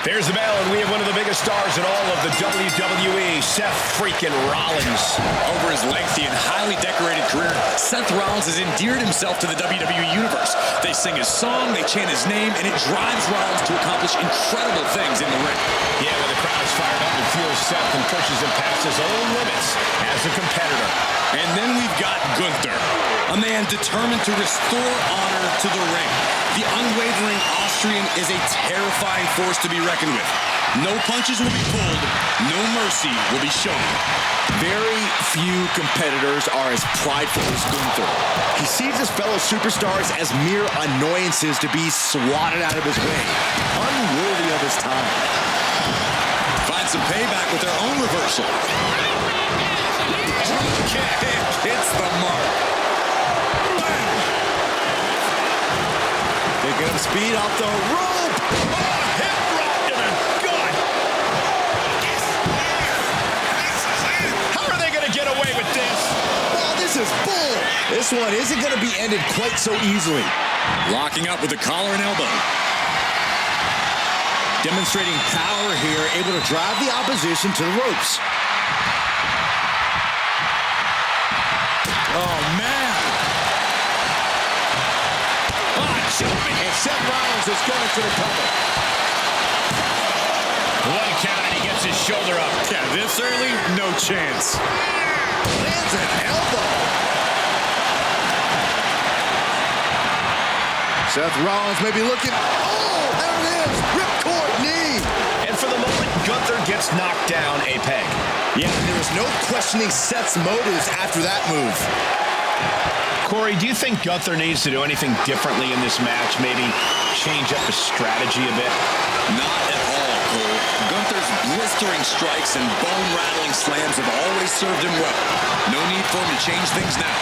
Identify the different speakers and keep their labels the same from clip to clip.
Speaker 1: There's the bell, and we have one of the biggest stars in all of the WWE, Seth Freakin Rollins.
Speaker 2: Over his lengthy and highly decorated career, Seth Rollins has endeared himself to the WWE Universe. They sing his song, they chant his name, and it drives Rollins to accomplish incredible things in the ring.
Speaker 1: Yeah, when the crowd is fired up, it fuels Seth and pushes him past his own limits as a competitor.
Speaker 2: And then we've got Gunther, a man determined to restore honor to the ring. The unwavering Austrian is a terrifying force to be reckoned with. No punches will be pulled, no mercy will be shown.
Speaker 3: Very few competitors are as prideful as Gunther. He sees his fellow superstars as mere annoyances to be swatted out of his way. Unworthy of his time.
Speaker 2: Find some payback with their own reversal. Kick hits the mark.
Speaker 3: Picking up speed off the rope.
Speaker 1: Oh, hip drop to the gut. How are they going to get away with this?
Speaker 3: Oh, this is bull. This one isn't going to be ended quite so easily.
Speaker 2: Locking up with the collar and elbow.
Speaker 3: Demonstrating power here, able to drive the opposition to the ropes.
Speaker 2: Oh, man.
Speaker 3: And Seth Rollins is going for the cover.
Speaker 1: One count, and he gets his shoulder up.
Speaker 2: Yeah, this early, no chance.
Speaker 3: Lands an elbow. Seth Rollins may be looking. Oh, there it is. Ripcord knee.
Speaker 1: And for the moment, Gunther gets knocked down a peg.
Speaker 3: Yeah, there is no questioning Seth's motives after that move.
Speaker 1: Corey, do you think Gunther needs to do anything differently in this match? Maybe change up his strategy a bit?
Speaker 2: Not at all, Cole. Gunther's blistering strikes and bone-rattling slams have always served him well. No need for him to change things now.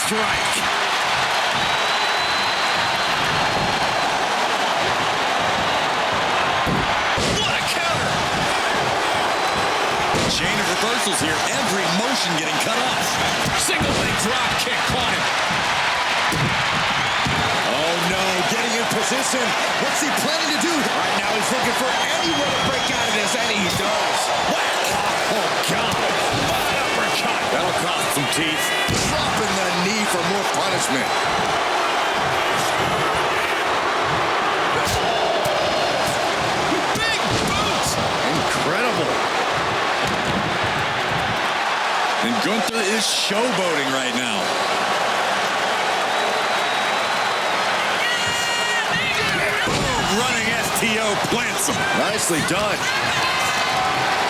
Speaker 2: Strike.
Speaker 1: What a counter!
Speaker 2: Chain of reversals here. Every motion getting cut off.
Speaker 1: Single leg drop kick caught him.
Speaker 3: Oh no, getting in position. What's he planning to do? Right now he's looking for anywhere to break out of this, and he does.
Speaker 1: Whack! Oh, God. What an uppercut.
Speaker 2: That'll cost some teeth.
Speaker 3: Dropping the knee for more punishment.
Speaker 1: Big boots.
Speaker 3: Incredible.
Speaker 2: And Gunther is showboating right now. Running STO plants him.
Speaker 3: Nicely done.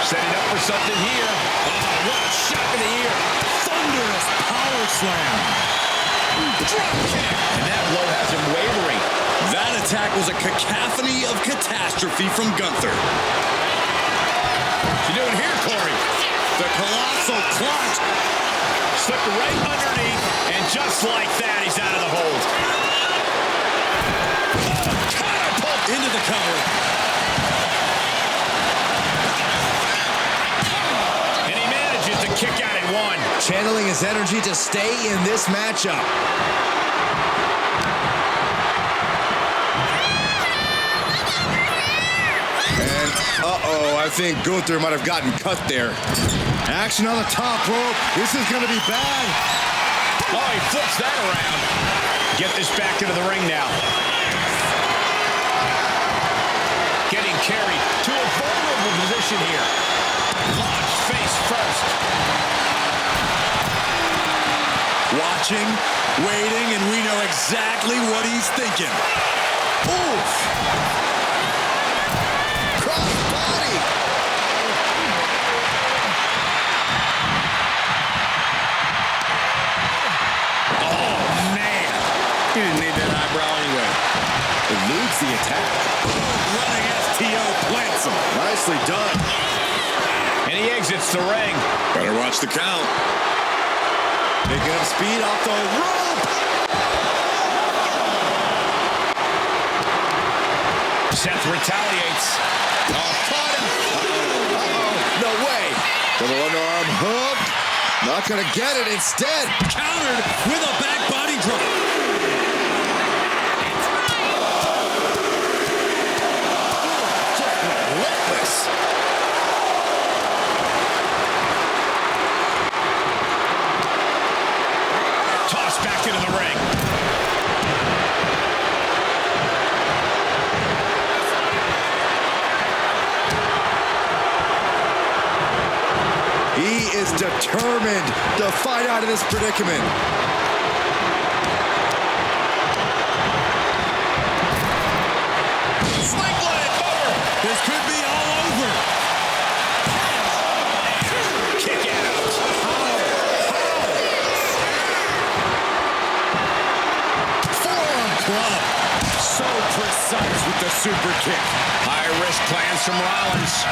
Speaker 1: Setting up for something here. Oh, what a shock of the ear.
Speaker 2: Thunderous power slam.
Speaker 1: Drop kick. And that blow has him wavering.
Speaker 2: That attack was a cacophony of catastrophe from Gunther.
Speaker 1: What's he doing here, Corey?
Speaker 2: The colossal clutch.
Speaker 1: Slipped right underneath, and just like that, he's out of the hold.
Speaker 2: Catapult into the cover.
Speaker 1: And he manages to kick out at one.
Speaker 3: Channeling his energy to stay in this matchup. And, uh-oh, I think Gunther might have gotten cut there. Action on the top rope. This is going to be bad.
Speaker 1: Oh, he flips that around. Get this back into the ring now. Getting carried to a vulnerable position here. Launched face first.
Speaker 2: Watching, waiting, and we know exactly what he's thinking.
Speaker 3: Oof. Cross body.
Speaker 1: Oh, man.
Speaker 2: He didn't need that eyebrow anyway.
Speaker 3: Eludes the attack.
Speaker 2: Running STO plants him.
Speaker 3: Nicely done.
Speaker 1: And he exits the ring.
Speaker 2: Better watch the count.
Speaker 3: Picking up speed off the rope.
Speaker 1: Seth retaliates.
Speaker 3: Oh, caught him. No way. Double underarm hook. Not going to get it. Instead,
Speaker 2: Countered with a back body drop.
Speaker 3: just relentless.
Speaker 1: Toss back into the ring.
Speaker 3: He is determined to fight out of this predicament.
Speaker 2: Sling blade over. This could be all over.
Speaker 1: Kick out.
Speaker 2: Forearm club. So precise with the super kick.
Speaker 1: High risk plans from Rollins.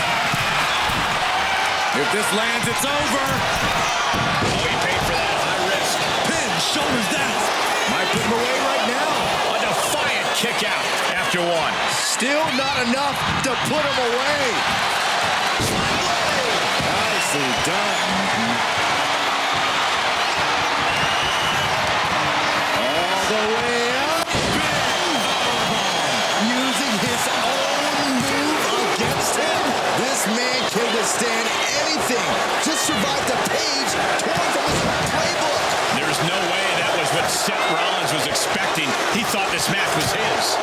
Speaker 2: If this lands, it's over.
Speaker 1: Oh, he paid for that. High risk.
Speaker 2: Pin, shoulders down.
Speaker 3: Might put him away right now.
Speaker 1: A defiant kick out after one.
Speaker 3: Still not enough to put him away. Nicely done. All the way up. Using his own move against him. This man can withstand anything. Just survived a page torn from his playbook.
Speaker 1: There's no way that was what Seth Rollins was expecting. He thought this match was his.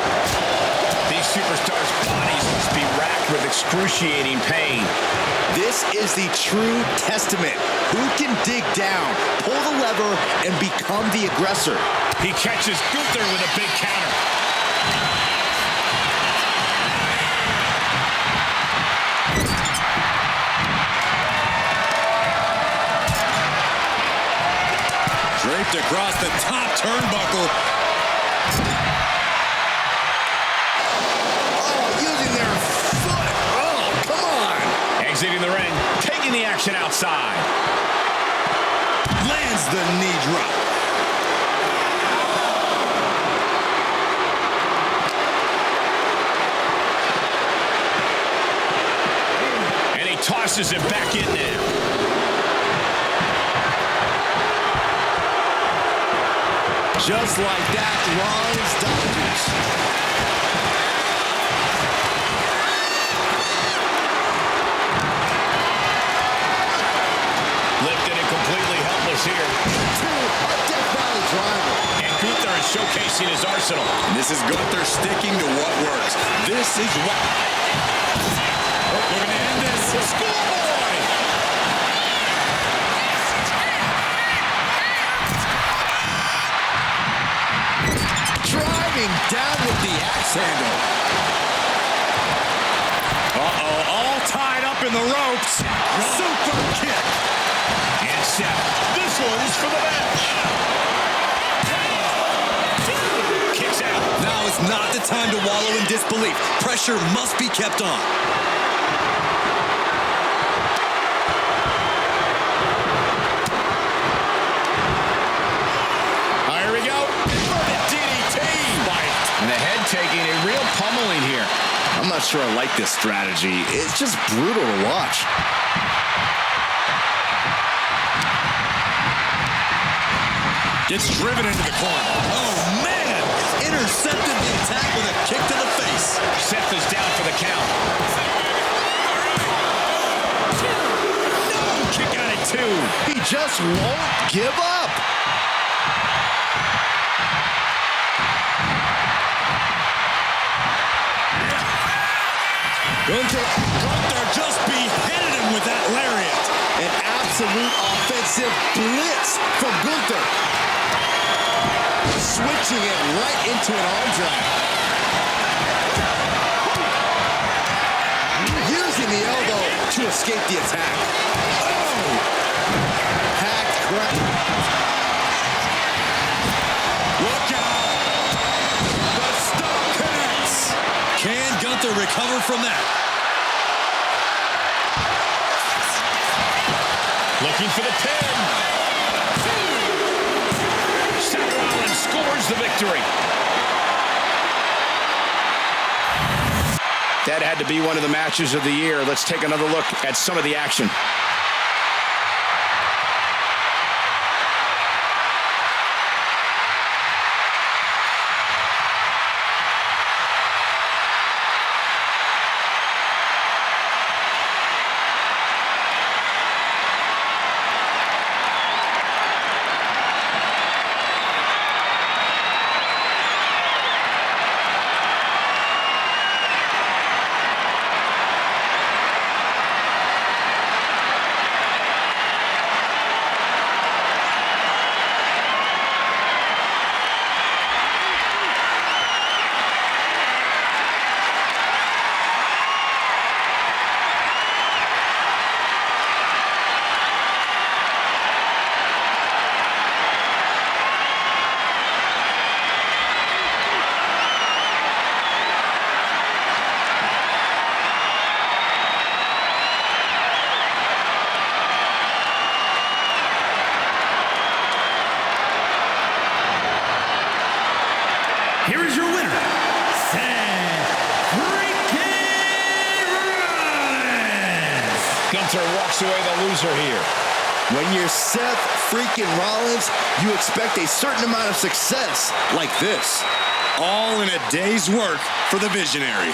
Speaker 1: These superstars' bodies must be racked with excruciating pain.
Speaker 3: This is the true testament. Who can dig down, pull the lever, and become the aggressor?
Speaker 1: He catches Gunther with a big counter.
Speaker 2: Draped across the top turnbuckle.
Speaker 3: Oh, using their foot. Oh, come on.
Speaker 1: Exiting the ring, taking the action outside.
Speaker 2: Lands the knee drop.
Speaker 1: And he tosses him back in now.
Speaker 3: Just like that, Rollins dodges.
Speaker 1: Lifted and completely helpless here.
Speaker 3: A Death Valley driver.
Speaker 1: And Gunther is showcasing his arsenal.
Speaker 2: And this is Gunther sticking to what works. This is what... We're going to end this. Schoolboy!
Speaker 3: Driving down with the axe handle.
Speaker 2: Uh-oh, all tied up in the ropes. Super kick.
Speaker 1: And Seth, this one's for the match. Kicks out.
Speaker 2: Now is not the time to wallow in disbelief. Pressure must be kept on.
Speaker 1: Here we go. DDT. And the head taking a real pummeling here.
Speaker 3: I'm not sure I like this strategy. It's just brutal to watch.
Speaker 2: Gets driven into the corner. Oh, man! Intercepted the attack with a kick to the face.
Speaker 1: Seth is down for the count.
Speaker 2: No! Kick out at 2.
Speaker 3: He just won't give up.
Speaker 2: Gunther just beheaded him with that lariat.
Speaker 3: An absolute offensive blitz from Gunther. Switching it right into an arm drag. Using the elbow to escape the attack. Oh! Hacked crap.
Speaker 2: Look out! The stomp connects. Can Gunther recover from that?
Speaker 1: Looking for the pin. Seth Rollins scores the victory. that had to be one of the matches of the year. Let's take another look at some of the action.
Speaker 4: Here is your winner, Seth Freakin Rollins.
Speaker 1: Gunther walks away the loser here.
Speaker 3: When you're Seth Freakin Rollins, you expect a certain amount of success like this.
Speaker 2: All in a day's work for the visionary.